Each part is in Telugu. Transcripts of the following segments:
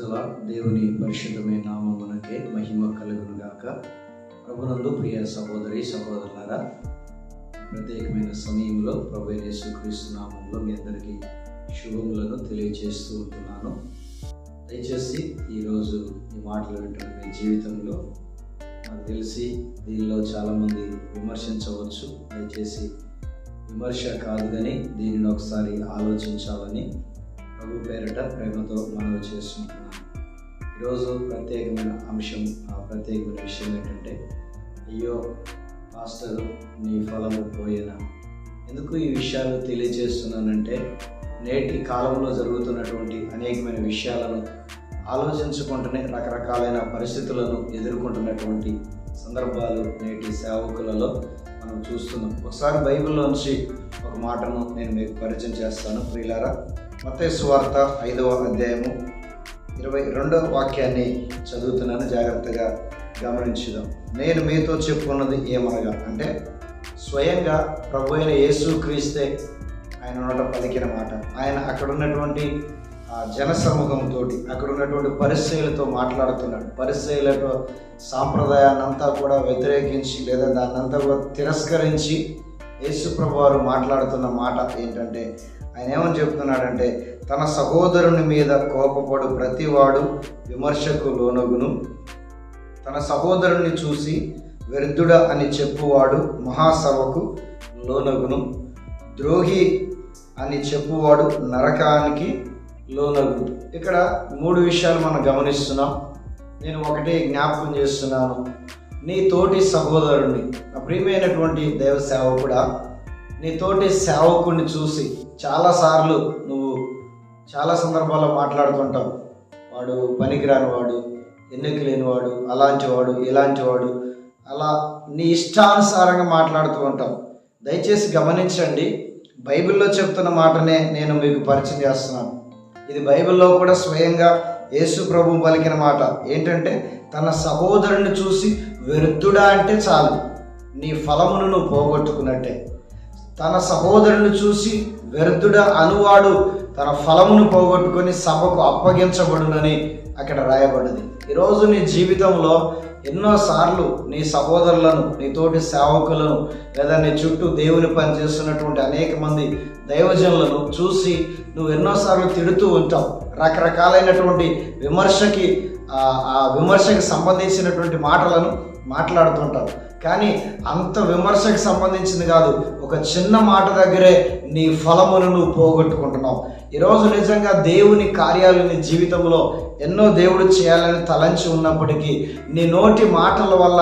దేవుని పరిశుద్ధమైన నామమునకే మహిమ కలుగును గాక. ప్రభునందు ప్రియ సహోదరి సహోదరులారా, ప్రత్యేకమైన సమయంలో ప్రభు యేసుక్రీస్తు నామములో మీ అందరికీ శుభములను తెలియజేస్తూ ఉంటున్నాను. దయచేసి ఈరోజు ఈ మాటలు వింటున్న మీ జీవితంలో నాకు తెలిసి దీనిలో చాలామంది విమర్శించవచ్చు. దయచేసి విమర్శ కాదు కానీ దీనిని ఒకసారి ఆలోచించాలని ప్రభు పేరిట ప్రేమతో మనవి చేస్తుంటున్నాను. ఈరోజు ప్రత్యేకమైన ప్రత్యేకమైన విషయం ఏంటంటే, అయ్యో పాస్టర్ నీ ఫలము పోయేనా. ఎందుకు ఈ విషయాలు తెలియజేస్తున్నానంటే, నేటి కాలంలో జరుగుతున్నటువంటి అనేకమైన విషయాలను ఆలోచించుకుంటూనే రకరకాలైన పరిస్థితులను ఎదుర్కొంటున్నటువంటి సందర్భాలు నేటి సేవకులలో మనం చూస్తున్నాం. ఒకసారి బైబిల్లో నుంచి ఒక మాటను నేను మీకు పరిచయం చేస్తాను. ప్రియులారా, మత్తయి సువార్త 5వ అధ్యాయము 22వ వాక్యాన్ని చదువుతున్నాను, జాగ్రత్తగా గమనించుదాం. నేను మీతో చెప్పుకున్నది ఏమనగా, అంటే స్వయంగా ప్రభు అయిన యేసుక్రీస్తే ఆయన నోట పలికిన మాట. ఆయన అక్కడ ఉన్నటువంటి జన సమూహంతో, అక్కడ ఉన్నటువంటి పరిసయ్యులతో మాట్లాడుతున్నాడు. పరిసయ్యులతో సాంప్రదాయాన్నంతా కూడా వ్యతిరేకించి లేదా దాన్నంతా కూడా తిరస్కరించి యేసు ప్రభు వారు మాట్లాడుతున్న మాట ఏంటంటే, ఆయన ఏమని చెప్తున్నాడంటే, తన సహోదరుని మీద కోపపడు ప్రతివాడు విమర్శకు లోనగును, తన సహోదరుని చూసి వ్యర్థుడ అని చెప్పువాడు మహాసభకు లోనగును, ద్రోహి అని చెప్పువాడు నరకానికి లోనగును. ఇక్కడ 3 విషయాలు మనం గమనిస్తున్నాం. నేను ఒకటే జ్ఞాపకం చేస్తున్నాను. నీ తోటి సహోదరుని, నా ప్రియమైనటువంటి దైవ సేవకుడా, నీ తోటి సేవకుడిని చూసి చాలాసార్లు నువ్వు చాలా సందర్భాల్లో మాట్లాడుతుంటావు, వాడు పనికిరాని వాడు, ఎన్నిక లేనివాడు, అలాంటి వాడు, ఇలాంటి వాడు, అలా నీ ఇష్టానుసారంగా మాట్లాడుతూ ఉంటావు. దయచేసి గమనించండి, బైబిల్లో చెప్తున్న మాటనే నేను మీకు పరిచయం చేస్తున్నాను. ఇది బైబిల్లో కూడా స్వయంగా యేసు ప్రభు పలికిన మాట. ఏంటంటే, తన సహోదరుని చూసి వ్యర్థుడా అంటే చాలు, నీ ఫలమును నువ్వు పోగొట్టుకున్నట్టే. తన సహోదరుని చూసి వ్యర్థుడ అనువాడు తన ఫలమును పోగొట్టుకొని సభకు అప్పగించబడునని అక్కడ రాయబడింది. ఈరోజు నీ జీవితంలో ఎన్నోసార్లు నీ సహోదరులను, నీ తోటి సేవకులను, లేదా నీ చుట్టూ దేవుని పని చేస్తున్నటువంటి అనేక మంది దైవజనులను చూసి నువ్వు ఎన్నోసార్లు తిడుతూ ఉంటావు. రకరకాలైనటువంటి విమర్శకి సంబంధించినటువంటి మాటలను మాట్లాడుతుంటావు. కానీ అంత విమర్శకు సంబంధించింది కాదు, ఒక చిన్న మాట దగ్గరే నీ ఫలమును నువ్వు పోగొట్టుకుంటున్నావు. ఈరోజు నిజంగా దేవుని కార్యాలు నీ జీవితంలో ఎన్నో దేవుడు చేయాలని తలంచి ఉన్నప్పటికీ నీ నోటి మాటల వల్ల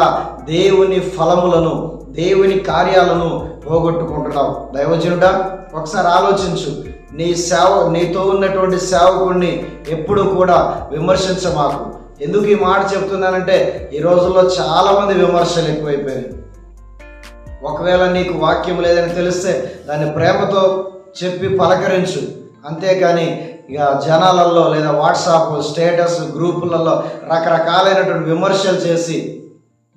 దేవుని ఫలములను, దేవుని కార్యాలను పోగొట్టుకుంటున్నావు. దైవజనుడా, ఒకసారి ఆలోచించు. నీతో ఉన్నటువంటి సేవకుడిని ఎప్పుడు కూడా విమర్శించమాకు. ఎందుకు ఈ మాట చెప్తున్నానంటే, ఈ రోజుల్లో చాలామంది విమర్శలు ఎక్కువైపోయాయి. ఒకవేళ నీకు వాక్యం లేదని తెలిస్తే దాన్ని ప్రేమతో చెప్పి పలకరించు, అంతేకాని ఇక జనాలలో లేదా వాట్సాప్ స్టేటస్ గ్రూపులలో రకరకాలైనటువంటి విమర్శలు చేసి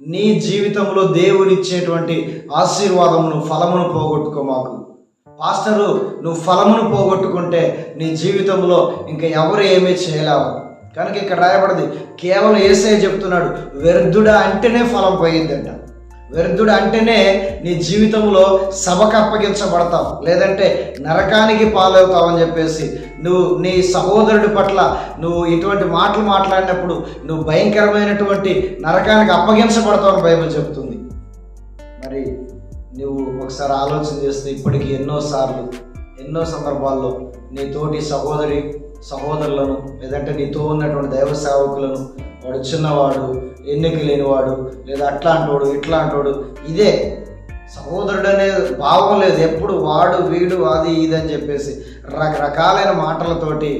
నీ జీవితంలో దేవునిచ్చేటువంటి ఆశీర్వాదమును, ఫలమును పోగొట్టుకోమాకు. పాస్టరు, నువ్వు ఫలమును పోగొట్టుకుంటే నీ జీవితంలో ఇంకా ఎవరు ఏమీ చేయలేవు. కనుక ఇక్కడ రాయబడింది, కేవలం యేసయ్య చెప్తున్నాడు, వ్యర్థుడ అంటేనే ఫలం పోయిందంట. వ్యర్థుడు అంటేనే నీ జీవితంలో సభకు అప్పగించబడతావు, లేదంటే నరకానికి పాలవుతావు అని చెప్పేసి నువ్వు నీ సహోదరుడి పట్ల నువ్వు ఇటువంటి మాటలు మాట్లాడినప్పుడు నువ్వు భయంకరమైనటువంటి నరకానికి అప్పగించబడతావు అని బైబిల్ చెప్తుంది. మరి నువ్వు ఒకసారి ఆలోచన చేస్తే ఇప్పటికీ ఎన్నో సందర్భాల్లో నీ తోటి సహోదరులను, లేదంటే నీతో ఉన్నటువంటి దైవ సేవకులను, వాడు చిన్నవాడు, ఎన్నిక లేనివాడు, లేదా అట్లాంటోడు ఇట్లాంటోడు, ఇదే సహోదరుడు అనే భావం లేదు. ఎప్పుడు వాడు వీడు అది ఇది అని చెప్పేసి రకరకాలైన మాటలతోటి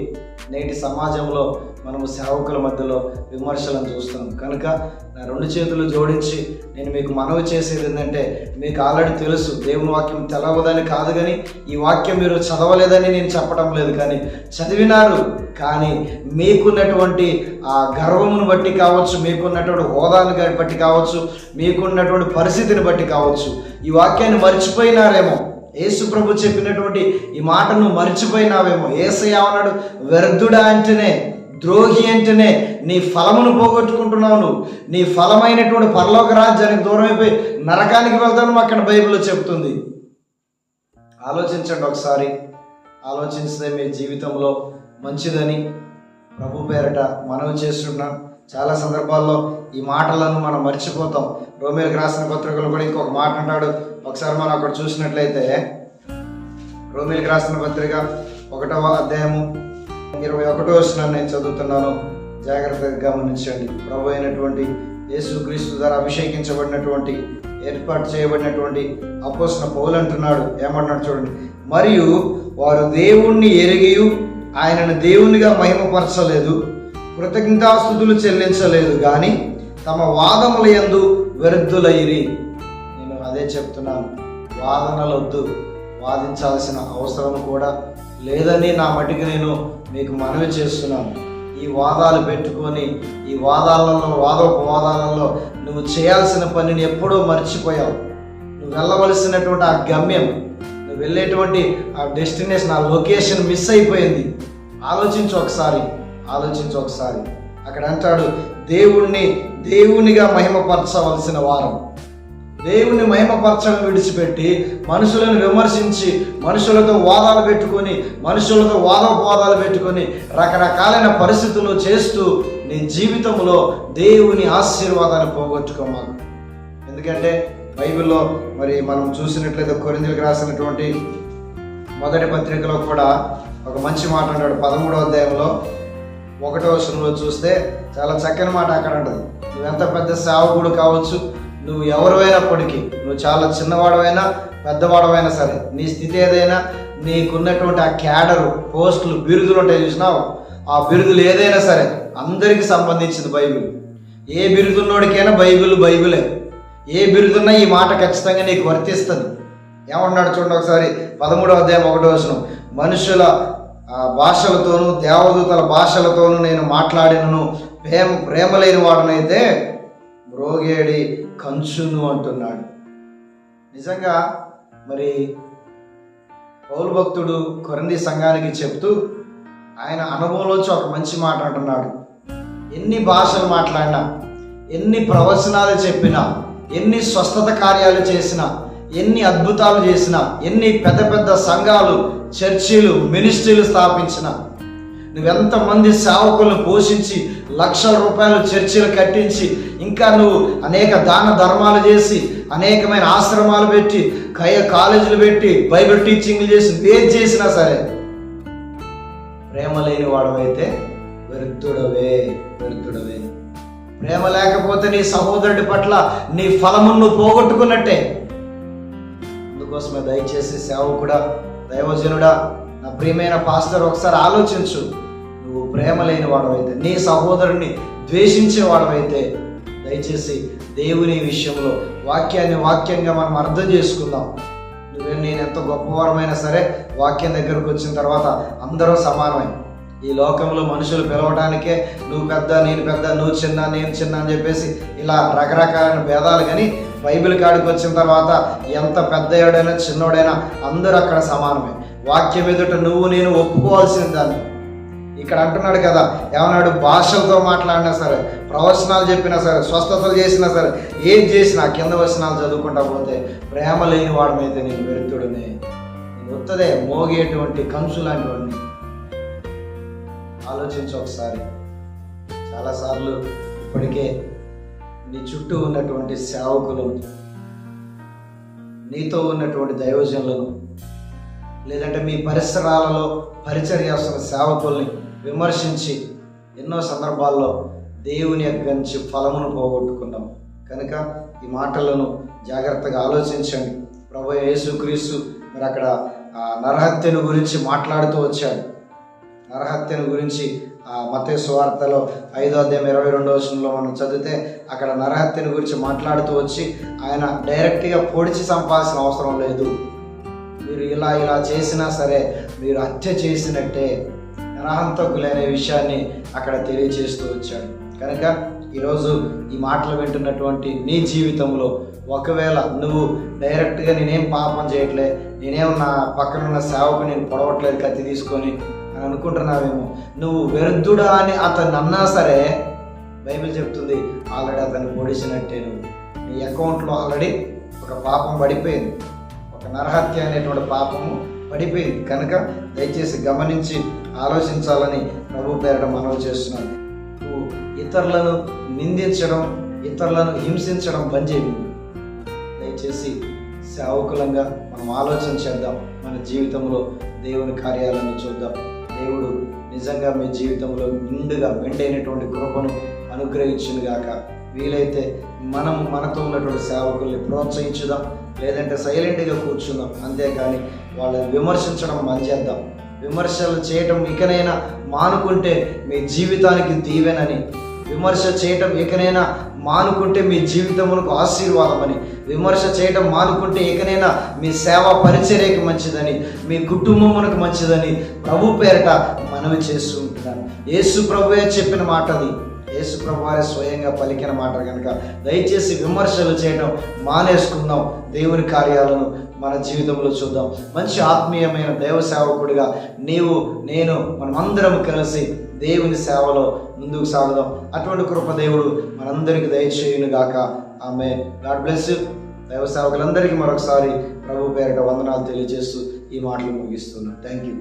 నేటి సమాజంలో మనము సేవకుల మధ్యలో విమర్శలను చూస్తున్నాం. కనుక నా 2 చేతులు జోడించి నేను మీకు మనవి చేసేది ఏంటంటే, మీకు ఆల్రెడీ తెలుసు, దేవుని వాక్యం తెలవదని కాదు, కానీ ఈ వాక్యం మీరు చదవలేదని నేను చెప్పడం లేదు, కానీ చదివినారు. కానీ మీకున్నటువంటి ఆ గర్వమును బట్టి కావచ్చు, మీకున్నటువంటి హోదాను బట్టి కావచ్చు, మీకున్నటువంటి పరిస్థితిని బట్టి కావచ్చు, ఈ వాక్యాన్ని మర్చిపోయినారేమో. యేసు ప్రభు చెప్పినటువంటి ఈ మాటను మర్చిపోయినావేమో. యేసయ్య అన్నాడు, వ్యర్థుడా అంటేనే ద్రోహి అంటేనే నీ ఫలమును పోగొట్టుకుంటున్నావు. నువ్వు నీ ఫలమైనటువంటి పరలోక రాజ్యానికి దూరం అయిపోయి నరకానికి వెళ్తాను అక్కడ బైబిల్లో చెప్తుంది. ఆలోచించండి ఒకసారి. ఆలోచిస్తే మీ జీవితంలో మంచిదని ప్రభు పేరట మనవి చేస్తున్నాం. చాలా సందర్భాల్లో ఈ మాటలను మనం మర్చిపోతాం. రోమీయులకు రాసిన పత్రికలో కూడా ఇంకొక మాట అంటాడు. ఒకసారి మనం అక్కడ చూసినట్లయితే రోమీయులకు రాసిన పత్రిక 1వ అధ్యాయము 21వ వచనాన్ని నేను చదువుతున్నాను, జాగ్రత్తగా గమనించండి. ప్రభు అయినటువంటి యేసుక్రీస్తు ద్వారా అభిషేకించబడినటువంటి ఏర్పాటు చేయబడినటువంటి అపోస్తలుడైన పౌలు అంటున్నాడు. ఏమంటున్నాడు చూడండి. మరియు వారు దేవుణ్ణి ఎరిగి ఆయనను దేవునిగా మహిమపరచలేదు, కృతజ్ఞతాస్తుతులు చెల్లించలేదు, కానీ తమ వాదముల యందు వ్యర్థులైరి. నేను అదే చెప్తున్నాను, వాదనలొద్దు, వాదించాల్సిన అవసరం కూడా లేదని నా మటుకు నేను మీకు మనవి చేస్తున్నాను. ఈ వాదాలు పెట్టుకొని ఈ వాదోపవాదాలలో నువ్వు చేయాల్సిన పనిని ఎప్పుడో మర్చిపోయావు. నువ్వు వెళ్ళవలసినటువంటి ఆ గమ్యం, నువ్వు వెళ్ళేటువంటి ఆ డెస్టినేషన్, ఆ లొకేషన్ మిస్ అయిపోయింది. ఆలోచించు ఒకసారి. అక్కడ అంటాడు, దేవునిగా మహిమపరచవలసిన వారం. దేవుని మహిమపరచడం విడిచిపెట్టి మనుషులను విమర్శించి మనుషులతో వాదాలు పెట్టుకొని మనుషులతో వాదోపవాదాలు పెట్టుకొని రకరకాలైన పరిస్థితులు చేస్తూ నీ జీవితంలో దేవుని ఆశీర్వాదాన్ని పోగొట్టుకోమాకు. ఎందుకంటే బైబిల్లో మరి మనం చూసినట్లయితే కొరింథీయులకు రాసినటువంటి మొదటి పత్రికలో కూడా ఒక మంచి మాట అంటాడు. 13వ అధ్యాయంలో 1వ వచనంలో చూస్తే చాలా చక్కని మాట అక్కడ ఉంటుంది. నువ్వెంత పెద్ద సేవకుడు కావచ్చు, నువ్వు ఎవరివైనప్పటికీ, నువ్వు చాలా చిన్నవాడవైనా పెద్దవాడవైనా సరే, నీ స్థితి ఏదైనా, నీకున్నటువంటి ఆ క్యాడరు, పోస్టులు, బిరుదులు ఉంటాయి చూసినావు, ఆ బిరుదులు ఏదైనా సరే అందరికీ సంబంధించింది బైబిల్. ఏ బిరుదున్నోడికైనా బైబిలే. ఏ బిరుదున్నా ఈ మాట ఖచ్చితంగా నీకు వర్తిస్తుంది. ఏమన్నాడు చూడండి ఒకసారి, 13వ అధ్యాయం 1వ వచనం. మనుషుల భాషలతోనూ దేవదూతల భాషలతోనూ నేను మాట్లాడినను, ప్రేమ లేని వాడనైతే మ్రోగేడి కంచును అంటున్నాడు. నిజంగా మరి పౌలు భక్తుడు కొరింథీ సంఘానికి చెప్తూ ఆయన అనుభవంలోంచి ఒక మంచి మాట అంటున్నాడు. ఎన్ని భాషలు మాట్లాడినా, ఎన్ని ప్రవచనాలు చెప్పినా, ఎన్ని స్వస్థత కార్యాలు చేసినా, ఎన్ని అద్భుతాలు చేసినా, ఎన్ని పెద్ద పెద్ద సంఘాలు, చర్చిలు, మినిస్ట్రీలు స్థాపించిన, నువ్వెంతమంది సేవకులను పోషించి లక్షల రూపాయలు చర్చిలు కట్టించి, ఇంకా నువ్వు అనేక దాన ధర్మాలు చేసి, అనేకమైన ఆశ్రమాలు పెట్టి, కాలేజీలు పెట్టి, బైబిల్ టీచింగ్లు చేసి, ఏది చేసినా సరే ప్రేమ లేని వాడవైతే వ్యర్థుడవే. ప్రేమ లేకపోతే నీ సహోదరుడి పట్ల నీ ఫలమును పోగొట్టుకున్నట్టే. అందుకోసమే దయచేసి సేవకుడా, దైవజనుడా, నా ప్రియమైన పాస్టర్, ఒకసారి ఆలోచించు. నువ్వు ప్రేమ లేని వాడవైతే, నీ సహోదరుని ద్వేషించే వాడవైతే, దయచేసి దేవుని విషయంలో వాక్యంగా మనం అర్థం చేసుకుందాం. నేను ఎంత గొప్పవారమైనా సరే వాక్యం దగ్గరకు వచ్చిన తర్వాత అందరూ సమానమే. ఈ లోకంలో మనుషులు పిలవడానికే నువ్వు పెద్ద, నేను పెద్ద, నువ్వు చిన్న, నేను చిన్న అని చెప్పేసి ఇలా రకరకాలైన భేదాలు. కానీ బైబిల్ కాడికి వచ్చిన తర్వాత ఎంత పెద్దవాడైనా చిన్నోడైనా అందరూ అక్కడ సమానమే. వాక్యం ఎదుట నువ్వు నేను ఒప్పుకోవాల్సిన దాన్ని. ఇక్కడ అంటున్నాడు కదా, ఏమన్నాడు? భాషలతో మాట్లాడినా సరే, ప్రవచనాలు చెప్పినా సరే, స్వస్థతలు చేసినా సరే, ఏం చేసినా కింద వచనాలు చదువుకుంటా పోతే ప్రేమ లేని వాడమైతే నేను వ్యర్థుడనే, నేను వత్తదే మోగేటువంటి కంచు లాంటివన్నీ. ఆలోచించు ఒకసారి. చాలాసార్లు ఇప్పటికే నీ చుట్టూ ఉన్నటువంటి సేవకులను, నీతో ఉన్నటువంటి దైవజనులను, లేదంటే మీ పరిసరాలలో పరిచర్య చేస్తున్న సేవకుల్ని విమర్శించి ఎన్నో సందర్భాల్లో దేవుని యొక్క నుంచి ఫలమును పోగొట్టుకున్నాం. కనుక ఈ మాటలను జాగ్రత్తగా ఆలోచించండి. ప్రభువు యేసుక్రీస్తు మరి అక్కడ నరహత్యను గురించి మాట్లాడుతూ వచ్చాడు. నరహత్యను గురించి మత్తయి సువార్తలో 5వ అధ్యాయం 22వ వచనంలో మనం చదివితే అక్కడ నరహత్యను గురించి మాట్లాడుతూ వచ్చి ఆయన డైరెక్ట్గా పొడిచి చంపాల్సిన అవసరం లేదు, మీరు ఇలా చేసినా సరే మీరు హత్య చేసినట్టే, నరహంతకులనే విషయాన్ని అక్కడ తెలియజేస్తూ వచ్చాడు. కనుక ఈరోజు ఈ మాటలు వింటున్నటువంటి నీ జీవితంలో ఒకవేళ నువ్వు డైరెక్ట్గా నేనేం పాపం చేయట్లే, నేనేం నా పక్కనున్న సేవకు నేను పొడవట్లేదు కత్తి తీసుకొని అని అనుకుంటున్నావేమో. నువ్వు వ్యర్థుడా అని అతను అన్నా సరే బైబిల్ చెప్తుంది ఆల్రెడీ అతన్ని పొడిచినట్టే. నీ అకౌంట్లో ఆల్రెడీ ఒక పాపం పడిపోయింది, ఒక నరహత్య అనేటువంటి పాపము పడిపోయింది. కనుక దయచేసి గమనించి ఆలోచించాలని ప్రభు పేరట మనవి చేస్తున్నాను. నువ్వు ఇతరులను నిందించడం, ఇతరులను హింసించడం బంద్ చేయి. దయచేసి సేవకులంగా మనం ఆలోచన చేద్దాం, మన జీవితంలో దేవుని కార్యాలను చూద్దాం. దేవుడు నిజంగా మీ జీవితంలో నిండుగా మెండైనటువంటి కృపను అనుగ్రహించును గాక. వీలైతే మనం మనతో ఉన్నటువంటి సేవకుల్ని ప్రోత్సహించుదాం, లేదంటే సైలెంట్గా కూర్చుందాం. అంతేకాని వాళ్ళని విమర్శించడం చేద్దాం. విమర్శలు చేయటం ఇకనైనా మానుకుంటే మీ జీవితానికి దీవెనని, విమర్శ చేయటం ఇకనైనా మానుకుంటే మీ జీవితమునకు ఆశీర్వాదమని, విమర్శ చేయటం మానుకుంటే ఇకనైనా మీ సేవా పరిచర్యకి మంచిదని, మీ కుటుంబమునకు మంచిదని ప్రభు పేరట మనవి చేస్తూ ఉంటున్నాను. యేసు ప్రభువే చెప్పిన మాట అది, యేసు ప్రభువే స్వయంగా పలికిన మాట. కనుక దయచేసి విమర్శలు చేయడం మానేసుకుందాం. దేవుని కార్యాలను మన జీవితంలో చూద్దాం. మంచి ఆత్మీయమైన దైవ సేవకుడిగా నీవు, నేను, మనమందరం కలిసి దేవుని సేవలో ముందుకు సాగుదాం. అటువంటి కృప దేవుడు మనందరికీ దయచేయును గాక. ఆమేన్. God bless you. దైవ సేవకులందరికీ మరొకసారి ప్రభు పేరిట వందనాలు తెలియజేస్తూ ఈ మాటలు ముగిస్తున్నాను. Thank you.